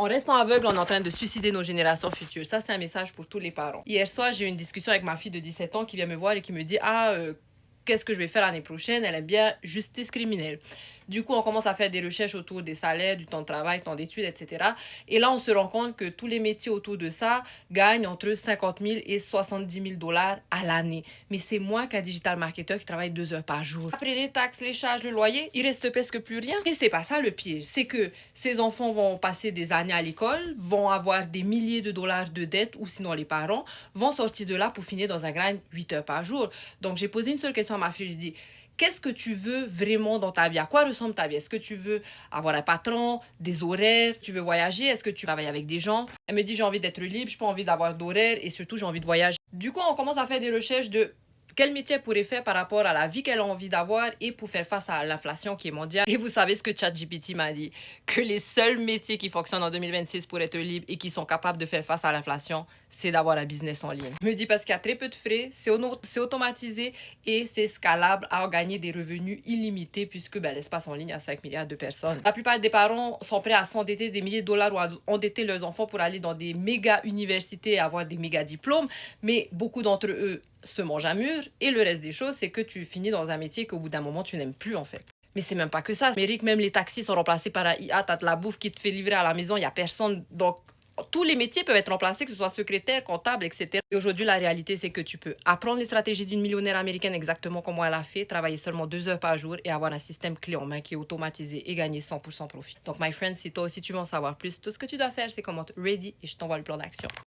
En restant aveugle, on est en train de suicider nos générations futures. Ça, c'est un message pour tous les parents. Hier soir, j'ai eu une discussion avec ma fille de 17 ans qui vient me voir et qui me dit « Ah, qu'est-ce que je vais faire l'année prochaine ?» Elle aime bien justice criminelle. Du coup, on commence à faire des recherches autour des salaires, du temps de travail, temps d'études, etc. Et là, on se rend compte que tous les métiers autour de ça gagnent entre 50 000 et 70 000 dollars à l'année. Mais c'est moins qu'un digital marketer qui travaille 2 heures par jour. Après les taxes, les charges, le loyer, il reste presque plus rien. Et c'est pas ça le pire. C'est que ces enfants vont passer des années à l'école, vont avoir des milliers de dollars de dettes, ou sinon les parents vont sortir de là pour finir dans un grind 8 heures par jour. Donc, j'ai posé une seule question à ma fille. Je dis, qu'est-ce que tu veux vraiment dans ta vie? À quoi ressemble ta vie? Est-ce que tu veux avoir un patron, des horaires? Tu veux voyager? Est-ce que tu travailles avec des gens? Elle me dit, j'ai envie d'être libre, je n'ai pas envie d'avoir d'horaire et surtout, j'ai envie de voyager. Du coup, on commence à faire des recherches de quel métier elle pourrait faire par rapport à la vie qu'elle a envie d'avoir et pour faire face à l'inflation qui est mondiale. Et vous savez ce que ChatGPT m'a dit? Que les seuls métiers qui fonctionnent en 2026 pour être libres et qui sont capables de faire face à l'inflation, c'est d'avoir un business en ligne. Je me dit parce qu'il y a très peu de frais, c'est automatisé et c'est scalable à gagner des revenus illimités puisque l'espace en ligne a 5 milliards de personnes. La plupart des parents sont prêts à s'endetter des milliers de dollars ou à endetter leurs enfants pour aller dans des méga universités et avoir des méga diplômes, mais beaucoup d'entre eux se mangent à mur et le reste des choses, c'est que tu finis dans un métier qu'au bout d'un moment, tu n'aimes plus en fait. Mais c'est même pas que ça. Amérique, même les taxis sont remplacés par un IA, t'as de la bouffe qui te fait livrer à la maison, il y a personne. Donc, tous les métiers peuvent être remplacés, que ce soit secrétaire, comptable, etc. Et aujourd'hui, la réalité, c'est que tu peux apprendre les stratégies d'une millionnaire américaine exactement comme elle a fait, travailler seulement 2 heures par jour et avoir un système clé en main qui est automatisé et gagner 100% profit. Donc, my friend, si toi aussi tu veux en savoir plus, tout ce que tu dois faire, c'est commente ready et je t'envoie le plan d'action.